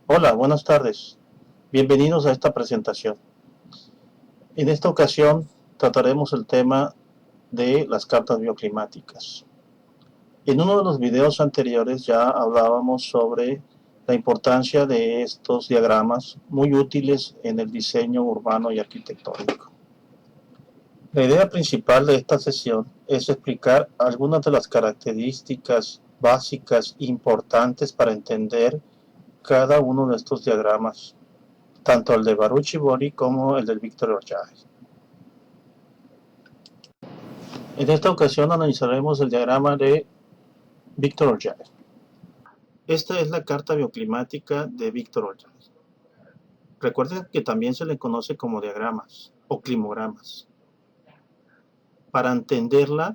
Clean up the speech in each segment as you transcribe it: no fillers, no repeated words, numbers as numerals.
Hola, buenas tardes. Bienvenidos a esta presentación. En esta ocasión trataremos el tema de las cartas bioclimáticas. En uno de los videos anteriores ya hablábamos sobre la importancia de estos diagramas muy útiles en el diseño urbano y arquitectónico. La idea principal de esta sesión es explicar algunas de las características básicas importantes para entender cada uno de estos diagramas, tanto el de Baruch-Bori como el del Victor-Orjai. En esta ocasión analizaremos el diagrama de Victor-Orjai. Esta es la carta bioclimática de Victor-Orjai. Recuerden que también se le conoce como diagramas o climogramas. Para entenderla,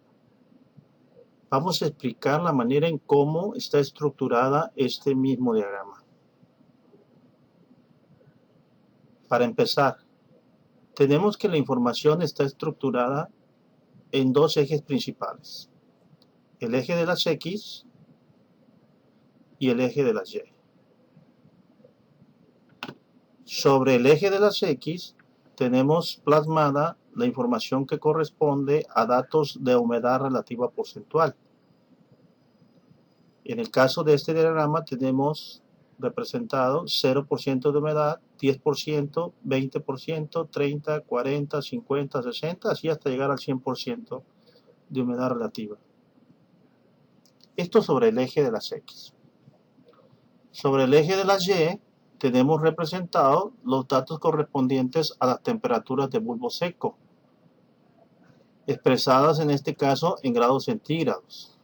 vamos a explicar la manera en cómo está estructurada este mismo diagrama. Para empezar, tenemos que la información está estructurada en dos ejes principales: el eje de las X y el eje de las Y. Sobre el eje de las X tenemos plasmada la información que corresponde a datos de humedad relativa porcentual. En el caso de este diagrama tenemos representado 0% de humedad, 10%, 20%, 30, 40, 50, 60, así hasta llegar al 100% de humedad relativa. Esto sobre el eje de las X. Sobre el eje de las Y tenemos representados los datos correspondientes a las temperaturas de bulbo seco, expresadas en este caso en grados centígrados.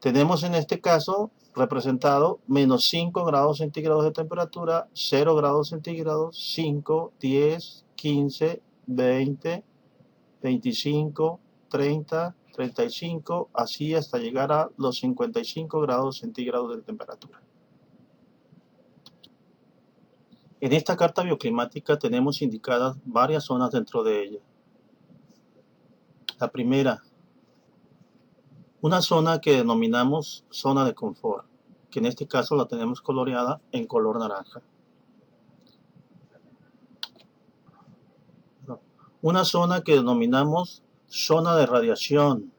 Tenemos en este caso representado menos 5 grados centígrados de temperatura, 0 grados centígrados, 5, 10, 15, 20, 25, 30, 35, así hasta llegar a los 55 grados centígrados de temperatura. En esta carta bioclimática tenemos indicadas varias zonas dentro de ella. La primera, una zona que denominamos zona de confort, que en este caso la tenemos coloreada en color naranja. Una zona que denominamos zona de radiación,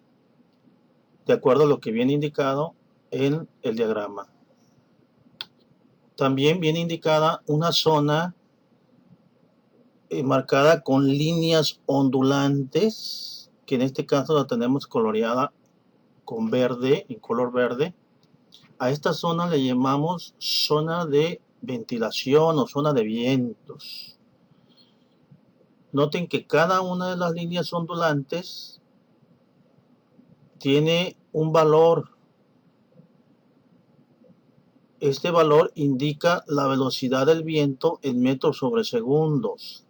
de acuerdo a lo que viene indicado en el diagrama. También viene indicada una zona marcada con líneas ondulantes, que en este caso la tenemos coloreada con verde, en color verde. A esta zona le llamamos zona de ventilación o zona de vientos. Noten que cada una de las líneas ondulantes tiene un valor. Este valor indica la velocidad del viento en metros sobre segundos.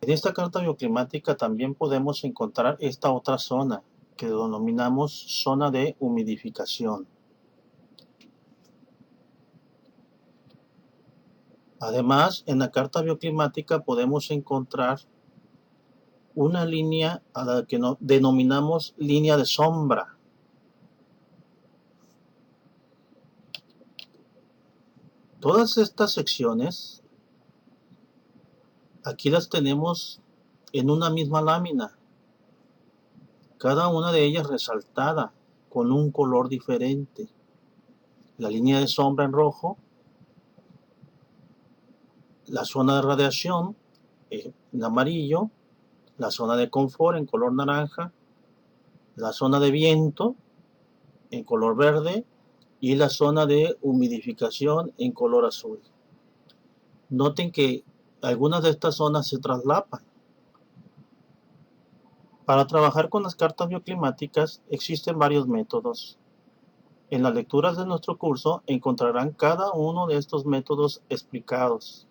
En esta carta bioclimática también podemos encontrar esta otra zona, que denominamos zona de humidificación. Además, en la carta bioclimática podemos encontrar una línea a la que denominamos línea de sombra. Todas estas secciones, aquí las tenemos en una misma lámina, cada una de ellas resaltada con un color diferente. La línea de sombra en rojo, la zona de radiación en amarillo, la zona de confort en color naranja, la zona de viento en color verde y la zona de humidificación en color azul. Noten que algunas de estas zonas se traslapan. Para trabajar con las cartas bioclimáticas existen varios métodos. En las lecturas de nuestro curso encontrarán cada uno de estos métodos explicados.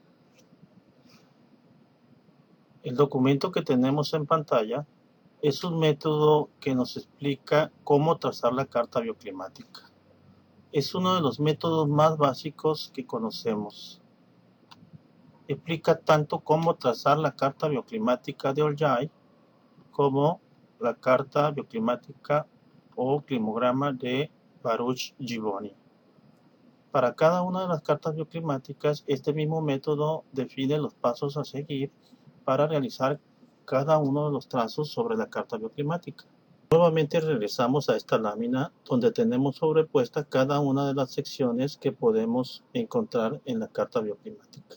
El documento que tenemos en pantalla es un método que nos explica cómo trazar la carta bioclimática. Es uno de los métodos más básicos que conocemos. Explica tanto cómo trazar la carta bioclimática de Orjai como la carta bioclimática o climograma de Baruch Givoni. Para cada una de las cartas bioclimáticas, este mismo método define los pasos a seguir para realizar cada uno de los trazos sobre la carta bioclimática. Nuevamente regresamos a esta lámina donde tenemos sobrepuesta cada una de las secciones que podemos encontrar en la carta bioclimática.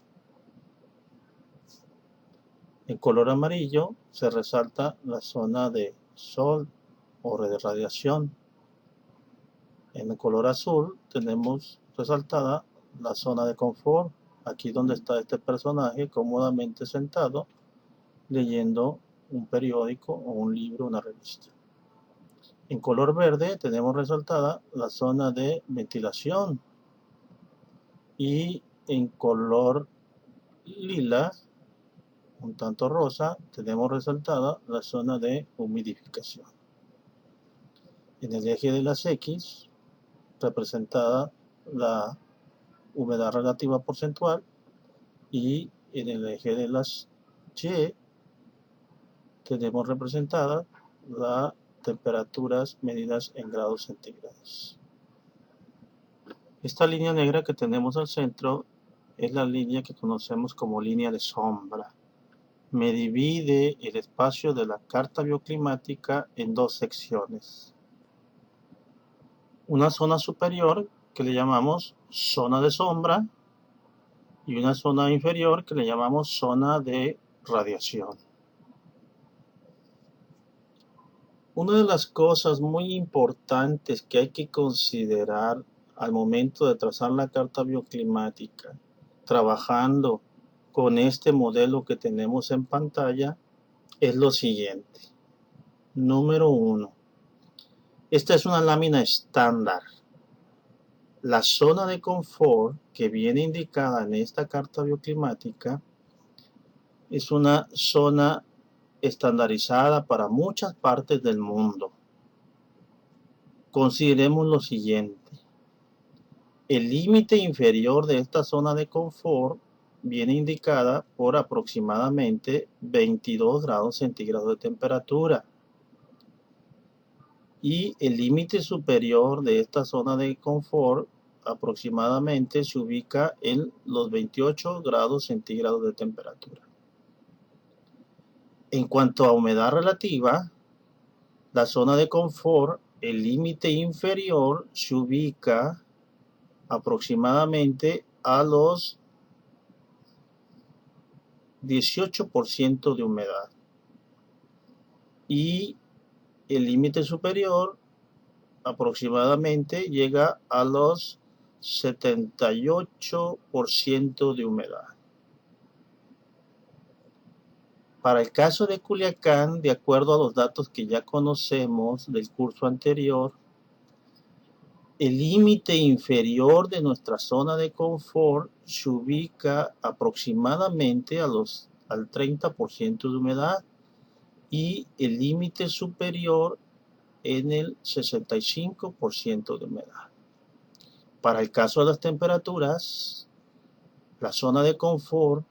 En color amarillo se resalta la zona de sol o de radiación. En el color azul tenemos resaltada la zona de confort, aquí donde está este personaje cómodamente sentado leyendo un periódico o un libro, una revista. En color verde tenemos resaltada la zona de ventilación y en color lila, un tanto rosa, tenemos resaltada la zona de humidificación. En el eje de las X, representada la humedad relativa porcentual, y en el eje de las Y tenemos representada las temperaturas medidas en grados centígrados. Esta línea negra que tenemos al centro es la línea que conocemos como línea de sombra. Me divide el espacio de la carta bioclimática en dos secciones. Una zona superior que le llamamos zona de sombra y una zona inferior que le llamamos zona de radiación. Una de las cosas muy importantes que hay que considerar al momento de trazar la carta bioclimática, trabajando con este modelo que tenemos en pantalla, es lo siguiente. Número 1. Esta es una lámina estándar. La zona de confort que viene indicada en esta carta bioclimática es una zona estandarizada para muchas partes del mundo. Consideremos lo siguiente. El límite inferior de esta zona de confort viene indicada por aproximadamente 22 grados centígrados de temperatura. Y el límite superior de esta zona de confort aproximadamente se ubica en los 28 grados centígrados de temperatura. En cuanto a humedad relativa, la zona de confort, el límite inferior se ubica aproximadamente a los 18% de humedad y el límite superior aproximadamente llega a los 78% de humedad. Para el caso de Culiacán, de acuerdo a los datos que ya conocemos del curso anterior, el límite inferior de nuestra zona de confort se ubica aproximadamente al 30% de humedad y el límite superior en el 65% de humedad. Para el caso de las temperaturas, la zona de confort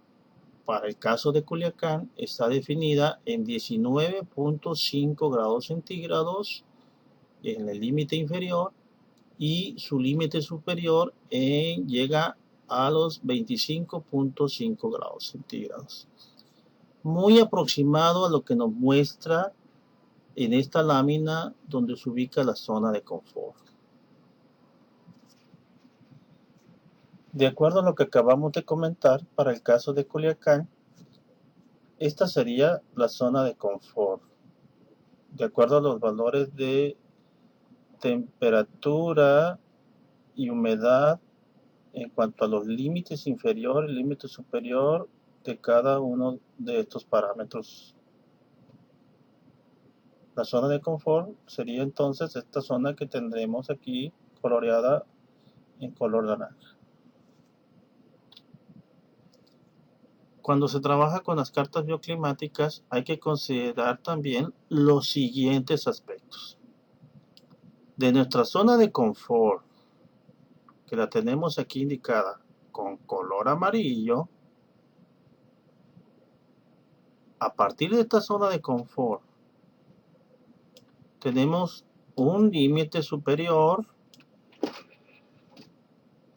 para el caso de Culiacán está definida en 19.5 grados centígrados en el límite inferior y su límite superior llega a los 25.5 grados centígrados. Muy aproximado a lo que nos muestra en esta lámina donde se ubica la zona de confort. De acuerdo a lo que acabamos de comentar, para el caso de Culiacán, esta sería la zona de confort. De acuerdo a los valores de temperatura y humedad en cuanto a los límites inferior y límite superior de cada uno de estos parámetros. La zona de confort sería entonces esta zona que tendremos aquí coloreada en color naranja. Cuando se trabaja con las cartas bioclimáticas hay que considerar también los siguientes aspectos. De nuestra zona de confort, que la tenemos aquí indicada con color amarillo, a partir de esta zona de confort tenemos un límite superior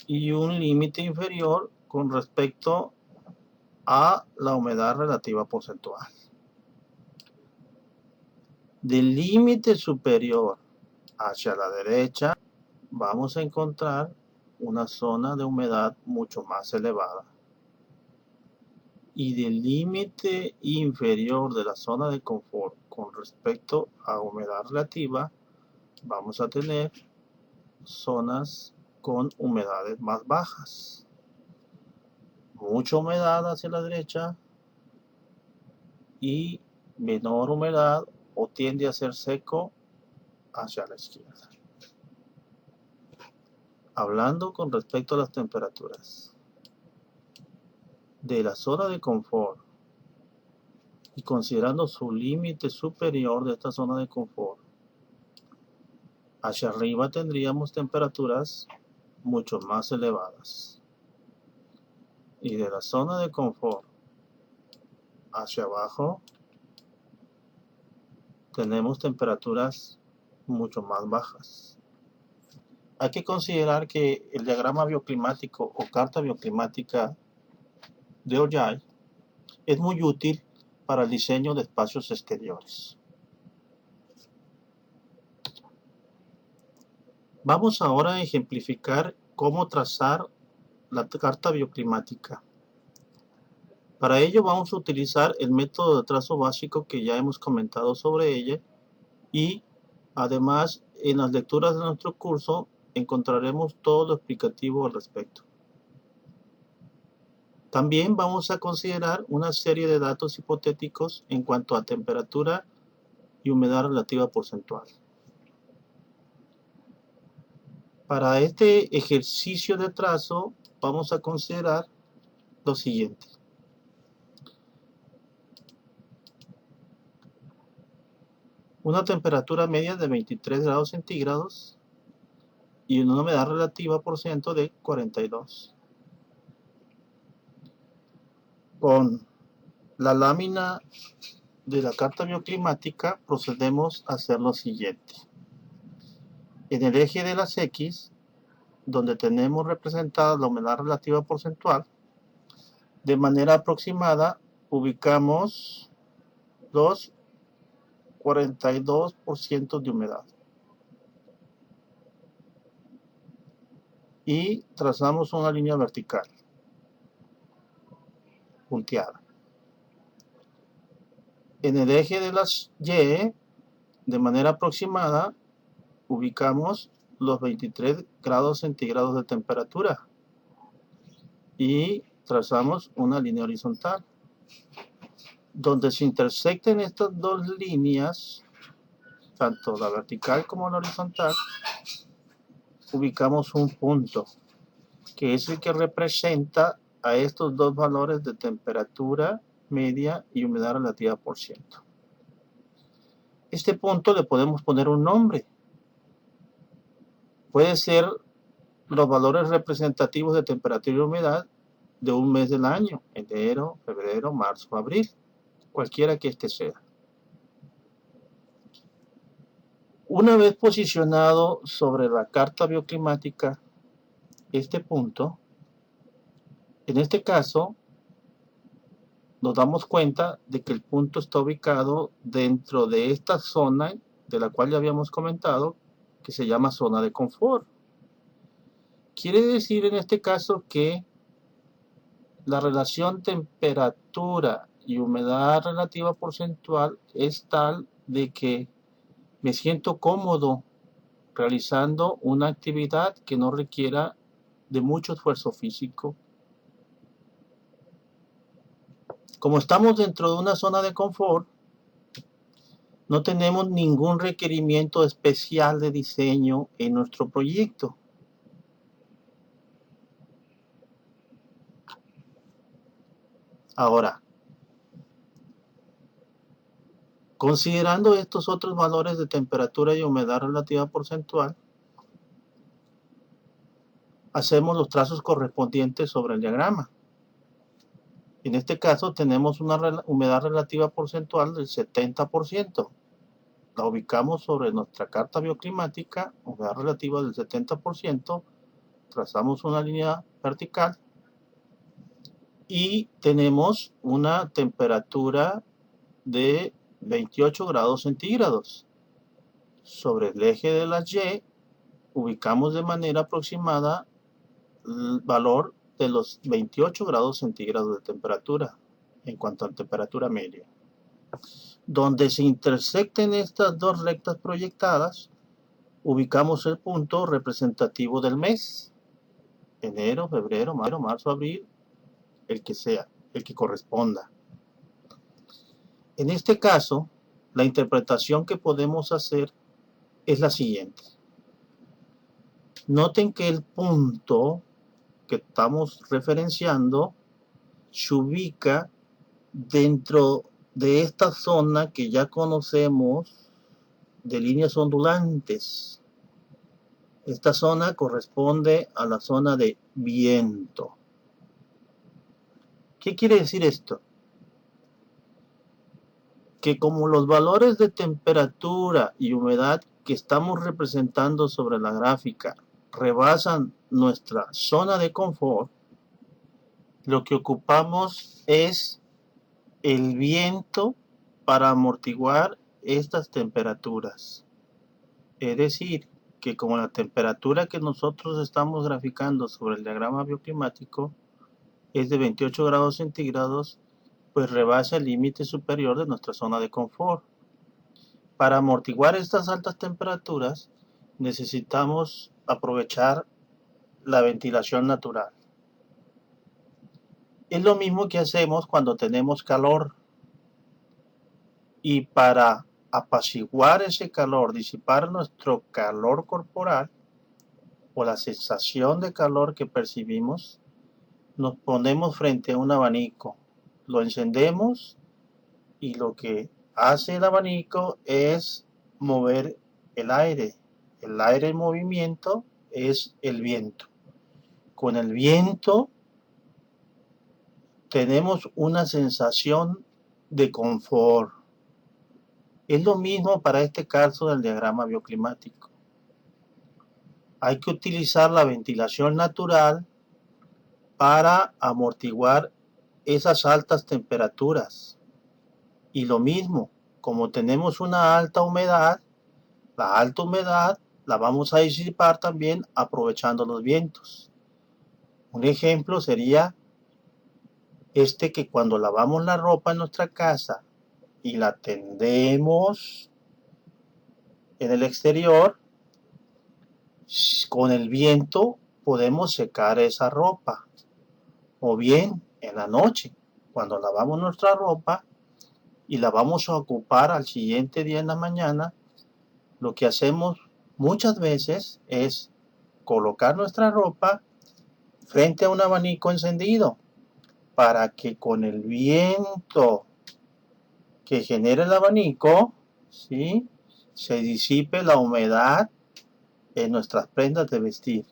y un límite inferior con respecto a la humedad relativa porcentual. Del límite superior hacia la derecha vamos a encontrar una zona de humedad mucho más elevada. Y del límite inferior de la zona de confort con respecto a humedad relativa, vamos a tener zonas con humedades más bajas. Mucha humedad hacia la derecha y menor humedad o tiende a ser seco hacia la izquierda. Hablando con respecto a las temperaturas de la zona de confort y considerando su límite superior de esta zona de confort, hacia arriba tendríamos temperaturas mucho más elevadas. Y de la zona de confort hacia abajo tenemos temperaturas mucho más bajas. Hay que considerar que el diagrama bioclimático o carta bioclimática de Ojai es muy útil para el diseño de espacios exteriores. Vamos ahora a ejemplificar cómo trazar la carta bioclimática. Para ello vamos a utilizar el método de trazo básico que ya hemos comentado sobre ella y además en las lecturas de nuestro curso encontraremos todo lo explicativo al respecto. También vamos a considerar una serie de datos hipotéticos en cuanto a temperatura y humedad relativa porcentual. Para este ejercicio de trazo vamos a considerar lo siguiente. Una temperatura media de 23 grados centígrados y una humedad relativa por ciento de 42. Con la lámina de la carta bioclimática procedemos a hacer lo siguiente. En el eje de las X, donde tenemos representada la humedad relativa porcentual, de manera aproximada ubicamos los 42% de humedad. Y trazamos una línea vertical, punteada. En el eje de las Y, de manera aproximada, ubicamos los 23 grados centígrados de temperatura y trazamos una línea horizontal. Donde se intersecten estas dos líneas, tanto la vertical como la horizontal, ubicamos un punto, que es el que representa a estos dos valores de temperatura media y humedad relativa por ciento. Este punto le podemos poner un nombre. Puede ser los valores representativos de temperatura y humedad de un mes del año, enero, febrero, marzo, abril, cualquiera que este sea. Una vez posicionado sobre la carta bioclimática este punto, en este caso nos damos cuenta de que el punto está ubicado dentro de esta zona de la cual ya habíamos comentado, que se llama zona de confort. Quiere decir en este caso que la relación temperatura y humedad relativa porcentual es tal de que me siento cómodo realizando una actividad que no requiera de mucho esfuerzo físico. Como estamos dentro de una zona de confort, no tenemos ningún requerimiento especial de diseño en nuestro proyecto. Ahora, considerando estos otros valores de temperatura y humedad relativa porcentual, hacemos los trazos correspondientes sobre el diagrama. En este caso tenemos una humedad relativa porcentual del 70%. La ubicamos sobre nuestra carta bioclimática, humedad relativa del 70%, trazamos una línea vertical y tenemos una temperatura de 28 grados centígrados. Sobre el eje de la Y ubicamos de manera aproximada el valor de los 28 grados centígrados de temperatura en cuanto a temperatura media. Donde se intersecten estas dos rectas proyectadas, ubicamos el punto representativo del mes. Enero, febrero, marzo, abril, el que sea, el que corresponda. En este caso, la interpretación que podemos hacer es la siguiente. Noten que el punto que estamos referenciando se ubica dentro de esta zona que ya conocemos de líneas ondulantes. Esta zona corresponde a la zona de viento. ¿Qué quiere decir esto? Que como los valores de temperatura y humedad que estamos representando sobre la gráfica rebasan nuestra zona de confort, lo que ocupamos es el viento para amortiguar estas temperaturas. Es decir, que como la temperatura que nosotros estamos graficando sobre el diagrama bioclimático es de 28 grados centígrados, pues rebasa el límite superior de nuestra zona de confort. Para amortiguar estas altas temperaturas necesitamos aprovechar la ventilación natural. Es lo mismo que hacemos cuando tenemos calor. Y para apaciguar ese calor, disipar nuestro calor corporal o la sensación de calor que percibimos, nos ponemos frente a un abanico, lo encendemos y lo que hace el abanico es mover el aire. El aire en movimiento es el viento. Con el viento tenemos una sensación de confort. Es lo mismo para este caso del diagrama bioclimático. Hay que utilizar la ventilación natural para amortiguar esas altas temperaturas. Y lo mismo, como tenemos una alta humedad, la alta humedad la vamos a disipar también aprovechando los vientos. Un ejemplo sería que cuando lavamos la ropa en nuestra casa y la tendemos en el exterior, con el viento podemos secar esa ropa. O bien en la noche, cuando lavamos nuestra ropa y la vamos a ocupar al siguiente día en la mañana, lo que hacemos muchas veces es colocar nuestra ropa frente a un abanico encendido para que con el viento que genera el abanico, ¿sí?, se disipe la humedad en nuestras prendas de vestir,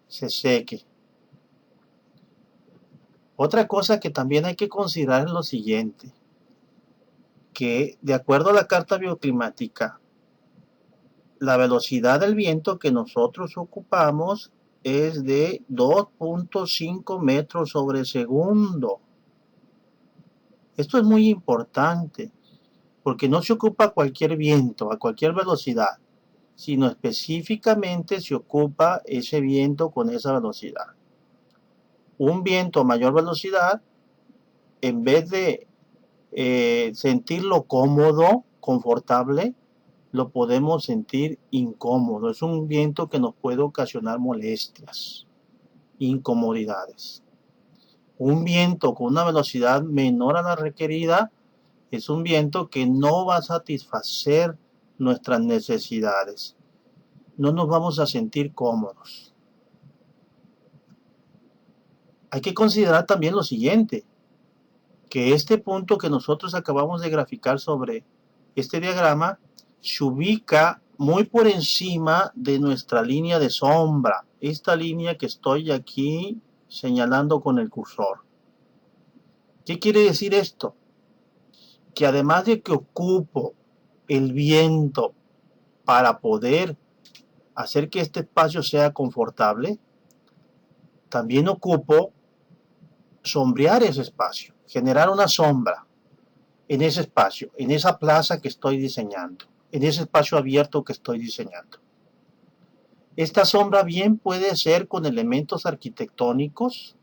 se seque. Otra cosa que también hay que considerar es lo siguiente, que de acuerdo a la carta bioclimática, la velocidad del viento que nosotros ocupamos es de 2.5 metros sobre segundo. Esto es muy importante, porque no se ocupa cualquier viento a cualquier velocidad, sino específicamente se ocupa ese viento con esa velocidad. Un viento a mayor velocidad, en vez de sentirlo cómodo, confortable, lo podemos sentir incómodo. Es un viento que nos puede ocasionar molestias, incomodidades. Un viento con una velocidad menor a la requerida es un viento que no va a satisfacer nuestras necesidades. No nos vamos a sentir cómodos. Hay que considerar también lo siguiente, que este punto que nosotros acabamos de graficar sobre este diagrama se ubica muy por encima de nuestra línea de sombra, esta línea que estoy aquí señalando con el cursor. ¿Qué quiere decir esto? Que además de que ocupo el viento para poder hacer que este espacio sea confortable, también ocupo sombrear ese espacio, generar una sombra en ese espacio, en esa plaza que estoy diseñando, en ese espacio abierto que estoy diseñando. Esta sombra bien puede ser con elementos arquitectónicos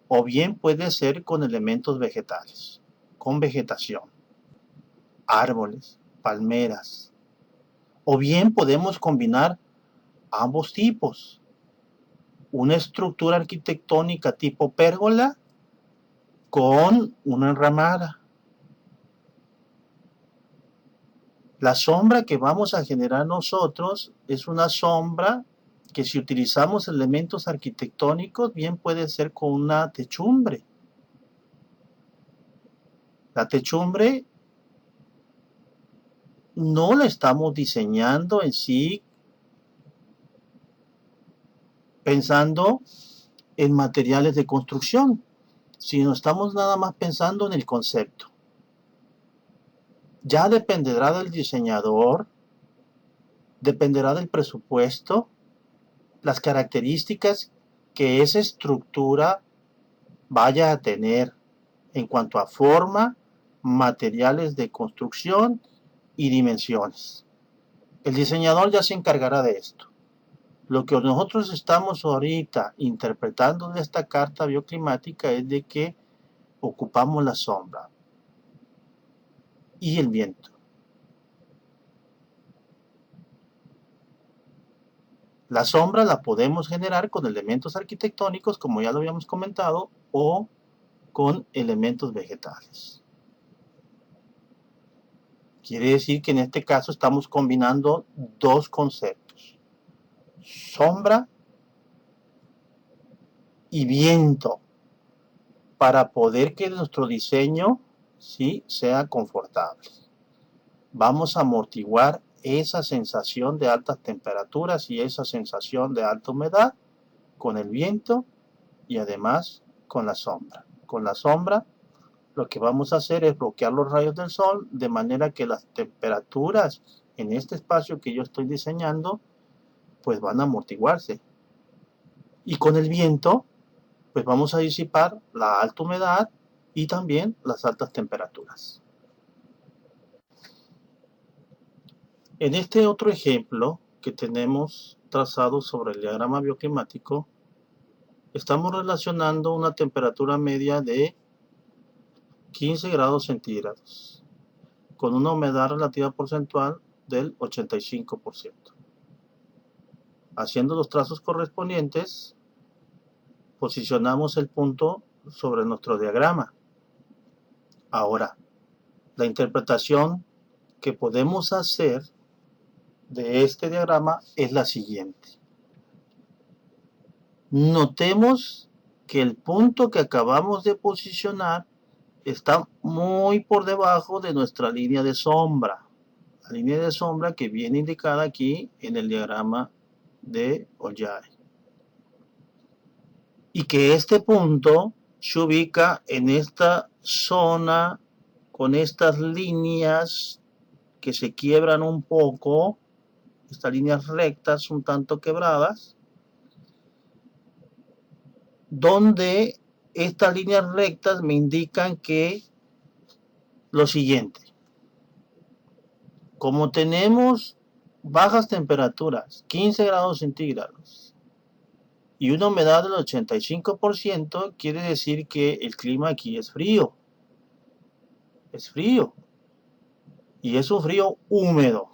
o bien puede ser con elementos vegetales, con vegetación, árboles, palmeras, o bien podemos combinar ambos tipos, una estructura arquitectónica tipo pérgola con una enramada. La sombra que vamos a generar nosotros es una sombra que si utilizamos elementos arquitectónicos bien puede ser con una techumbre. La techumbre no la estamos diseñando en sí pensando en materiales de construcción, sino estamos nada más pensando en el concepto. Ya dependerá del diseñador, dependerá del presupuesto, las características que esa estructura vaya a tener en cuanto a forma, materiales de construcción y dimensiones. El diseñador ya se encargará de esto. Lo que nosotros estamos ahorita interpretando de esta carta bioclimática es de que ocupamos la sombra y el viento. La sombra la podemos generar con elementos arquitectónicos, como ya lo habíamos comentado, o con elementos vegetales. Quiere decir que en este caso estamos combinando dos conceptos: sombra y viento, para poder que nuestro diseño sí sea confortable. Vamos a amortiguar esa sensación de altas temperaturas y esa sensación de alta humedad con el viento y además con la sombra. Con la sombra lo que vamos a hacer es bloquear los rayos del sol de manera que las temperaturas en este espacio que yo estoy diseñando pues van a amortiguarse. Y con el viento pues vamos a disipar la alta humedad y también las altas temperaturas. En este otro ejemplo que tenemos trazado sobre el diagrama bioclimático, estamos relacionando una temperatura media de 15 grados centígrados con una humedad relativa porcentual del 85%. Haciendo los trazos correspondientes, posicionamos el punto sobre nuestro diagrama. Ahora, la interpretación que podemos hacer de este diagrama es la siguiente. Notemos que el punto que acabamos de posicionar está muy por debajo de nuestra línea de sombra. La línea de sombra que viene indicada aquí en el diagrama de Ollay. Y que este punto se ubica en esta zona con estas líneas que se quiebran un poco, estas líneas rectas un tanto quebradas, donde estas líneas rectas me indican que lo siguiente: como tenemos bajas temperaturas, 15 grados centígrados, y una humedad del 85%, quiere decir que el clima aquí es frío. Es frío. Y es un frío húmedo.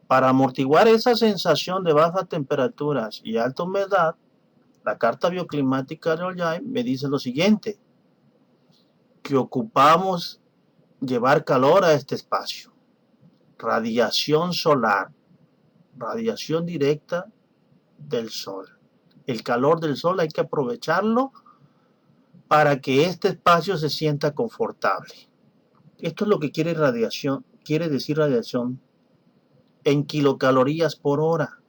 Para amortiguar esa sensación de bajas temperaturas y alta humedad, la carta bioclimática de Ollay me dice lo siguiente: que ocupamos llevar calor a este espacio. Radiación solar, radiación directa del sol. El calor del sol hay que aprovecharlo para que este espacio se sienta confortable. Esto es lo que quiere decir radiación en kilocalorías por hora.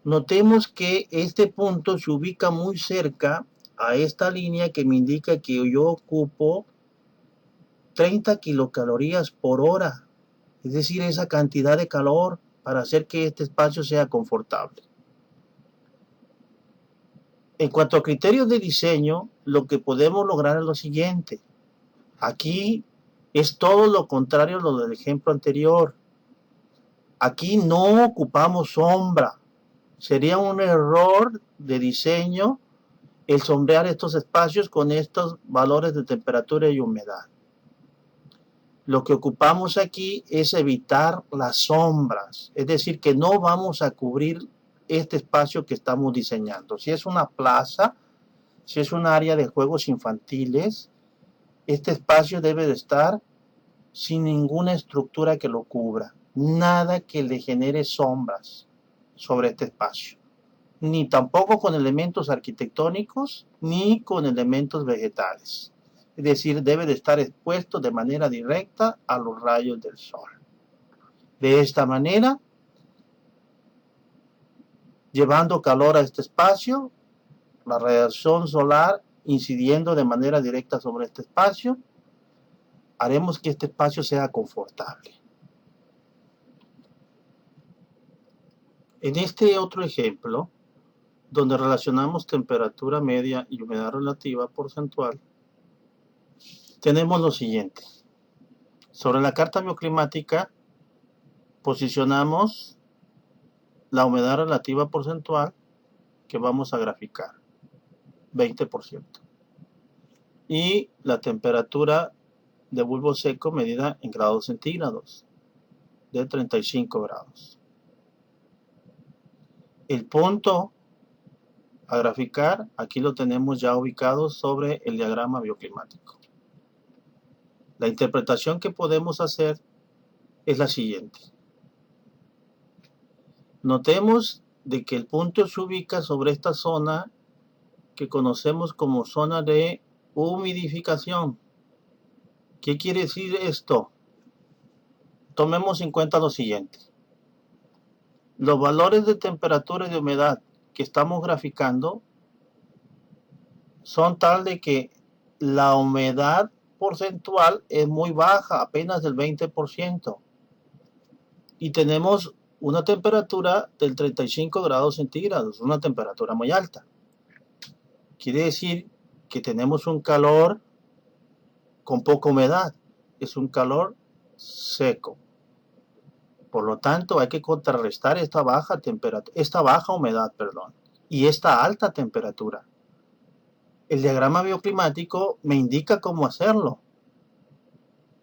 Notemos que este punto se ubica muy cerca a esta línea que me indica que yo ocupo 30 kilocalorías por hora, es decir, esa cantidad de calor para hacer que este espacio sea confortable. En cuanto a criterios de diseño, lo que podemos lograr es lo siguiente. Aquí es todo lo contrario a lo del ejemplo anterior. Aquí no ocupamos sombra. Sería un error de diseño el sombrear estos espacios con estos valores de temperatura y humedad. Lo que ocupamos aquí es evitar las sombras, es decir, que no vamos a cubrir este espacio que estamos diseñando. Si es una plaza, si es un área de juegos infantiles, este espacio debe de estar sin ninguna estructura que lo cubra, nada que le genere sombras sobre este espacio, ni tampoco con elementos arquitectónicos, ni con elementos vegetales. Es decir, debe de estar expuesto de manera directa a los rayos del sol. De esta manera, llevando calor a este espacio, la radiación solar incidiendo de manera directa sobre este espacio, haremos que este espacio sea confortable. En este otro ejemplo, donde relacionamos temperatura media y humedad relativa porcentual, tenemos lo siguiente. Sobre la carta bioclimática, posicionamos la humedad relativa porcentual que vamos a graficar, 20%. Y la temperatura de bulbo seco medida en grados centígrados, de 35 grados. El punto a graficar, aquí lo tenemos ya ubicado sobre el diagrama bioclimático. La interpretación que podemos hacer es la siguiente. Notemos de que el punto se ubica sobre esta zona que conocemos como zona de humidificación. ¿Qué quiere decir esto? Tomemos en cuenta lo siguiente. Los valores de temperatura y de humedad que estamos graficando son tal de que la humedad porcentual es muy baja, apenas del 20%. Y tenemos una temperatura del 35 grados centígrados, una temperatura muy alta. Quiere decir que tenemos un calor con poca humedad, es un calor seco. Por lo tanto, hay que contrarrestar esta baja humedad, y esta alta temperatura. El diagrama bioclimático me indica cómo hacerlo.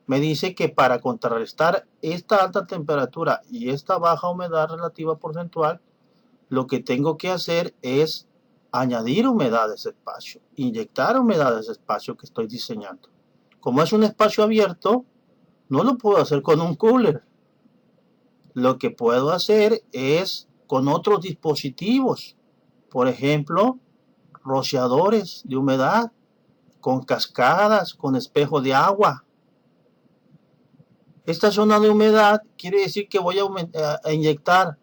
Me dice que para contrarrestar esta alta temperatura y esta baja humedad relativa porcentual, lo que tengo que hacer es añadir humedad a ese espacio, inyectar humedad a ese espacio que estoy diseñando. Como es un espacio abierto, no lo puedo hacer con un cooler. Lo que puedo hacer es con otros dispositivos, por ejemplo, rociadores de humedad, con cascadas, con espejo de agua. Esta zona de humedad quiere decir que voy a inyectar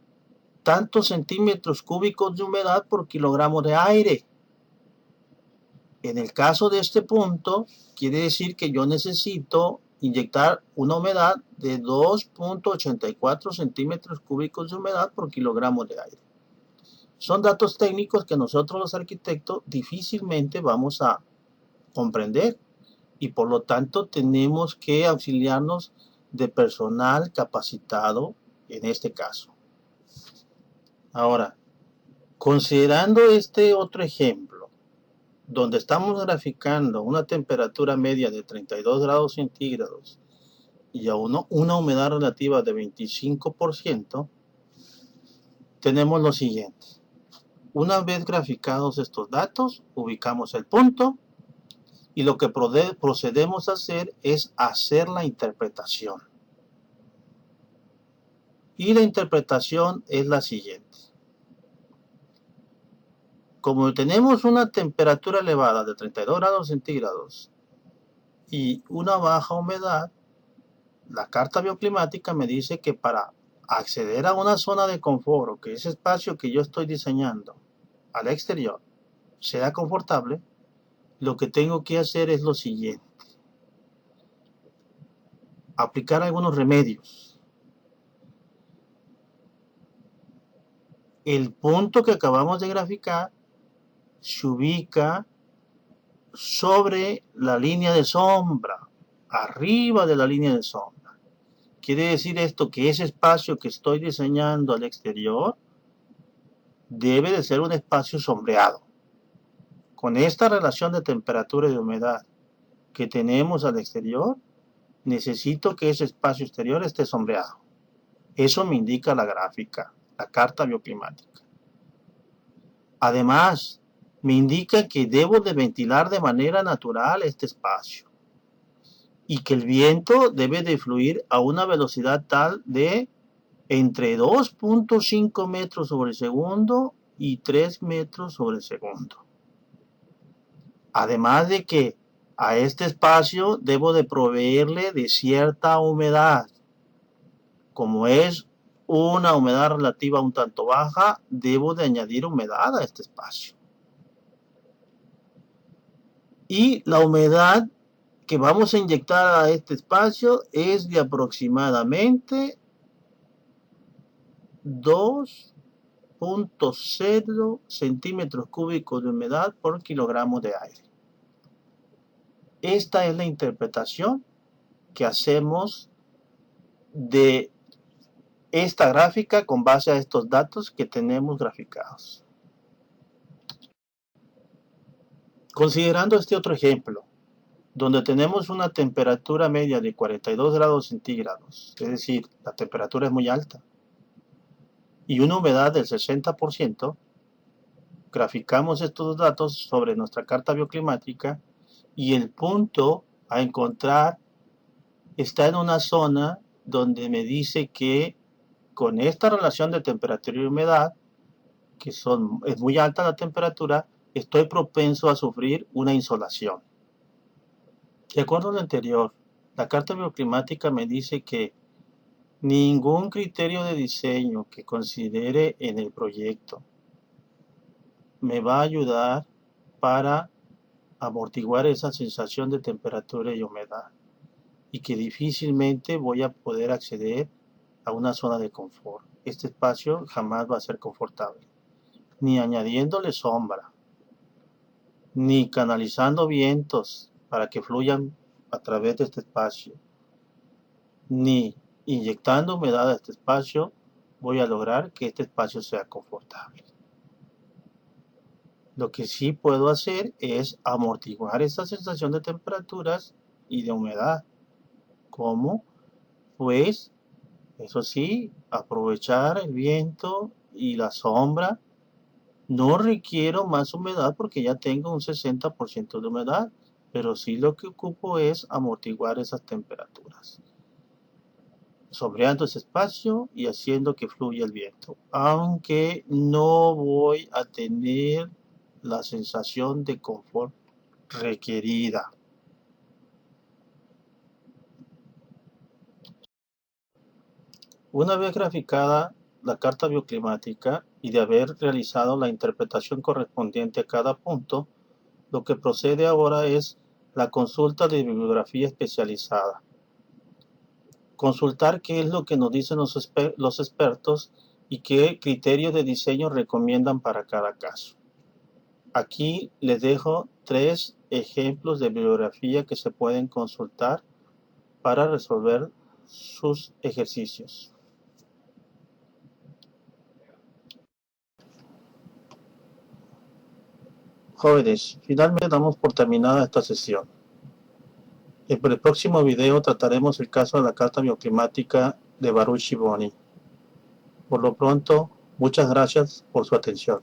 tantos centímetros cúbicos de humedad por kilogramo de aire. En el caso de este punto, quiere decir que yo necesito inyectar una humedad de 2.84 centímetros cúbicos de humedad por kilogramo de aire. Son datos técnicos que nosotros los arquitectos difícilmente vamos a comprender y por lo tanto tenemos que auxiliarnos de personal capacitado en este caso. Ahora, considerando este otro ejemplo, donde estamos graficando una temperatura media de 32 grados centígrados y a una humedad relativa de 25%, tenemos lo siguiente. Una vez graficados estos datos, ubicamos el punto y lo que procedemos a hacer es hacer la interpretación. Y la interpretación es la siguiente. Como tenemos una temperatura elevada de 32 grados centígrados y una baja humedad, la carta bioclimática me dice que para acceder a una zona de confort, o que ese espacio que yo estoy diseñando al exterior sea confortable, lo que tengo que hacer es lo siguiente. Aplicar algunos remedios. El punto que acabamos de graficar se ubica sobre la línea de sombra, arriba de la línea de sombra. Quiere decir esto que ese espacio que estoy diseñando al exterior debe de ser un espacio sombreado. Con esta relación de temperatura y de humedad que tenemos al exterior, necesito que ese espacio exterior esté sombreado. Eso me indica la gráfica, la carta bioclimática. Además, me indica que debo de ventilar de manera natural este espacio y que el viento debe de fluir a una velocidad tal de entre 2.5 metros sobre segundo y 3 metros sobre segundo. Además de que a este espacio debo de proveerle de cierta humedad. Como es una humedad relativa un tanto baja, debo de añadir humedad a este espacio. Y la humedad que vamos a inyectar a este espacio es de aproximadamente 2.0 centímetros cúbicos de humedad por kilogramo de aire. Esta es la interpretación que hacemos de esta gráfica con base a estos datos que tenemos graficados. Considerando este otro ejemplo, donde tenemos una temperatura media de 42 grados centígrados, es decir, la temperatura es muy alta, y una humedad del 60%, graficamos estos datos sobre nuestra carta bioclimática y el punto a encontrar está en una zona donde me dice que con esta relación de temperatura y humedad, que es muy alta la temperatura, estoy propenso a sufrir una insolación. De acuerdo a lo anterior, la carta bioclimática me dice que ningún criterio de diseño que considere en el proyecto me va a ayudar para amortiguar esa sensación de temperatura y humedad y que difícilmente voy a poder acceder a una zona de confort. Este espacio jamás va a ser confortable, ni añadiéndole sombra, ni canalizando vientos para que fluyan a través de este espacio, ni inyectando humedad a este espacio, voy a lograr que este espacio sea confortable. Lo que sí puedo hacer es amortiguar esa sensación de temperaturas y de humedad. ¿Cómo? Pues, eso sí, aprovechar el viento y la sombra. No requiero más humedad porque ya tengo un 60% de humedad, pero sí lo que ocupo es amortiguar esas temperaturas, sombreando ese espacio y haciendo que fluya el viento, aunque no voy a tener la sensación de confort requerida. Una vez graficada la carta bioclimática y de haber realizado la interpretación correspondiente a cada punto, lo que procede ahora es la consulta de bibliografía especializada. Consultar qué es lo que nos dicen los expertos y qué criterios de diseño recomiendan para cada caso. Aquí les dejo 3 ejemplos de bibliografía que se pueden consultar para resolver sus ejercicios. Jóvenes, finalmente damos por terminada esta sesión. En el próximo video trataremos el caso de la carta bioclimática de Baruch y Boni. Por lo pronto, muchas gracias por su atención.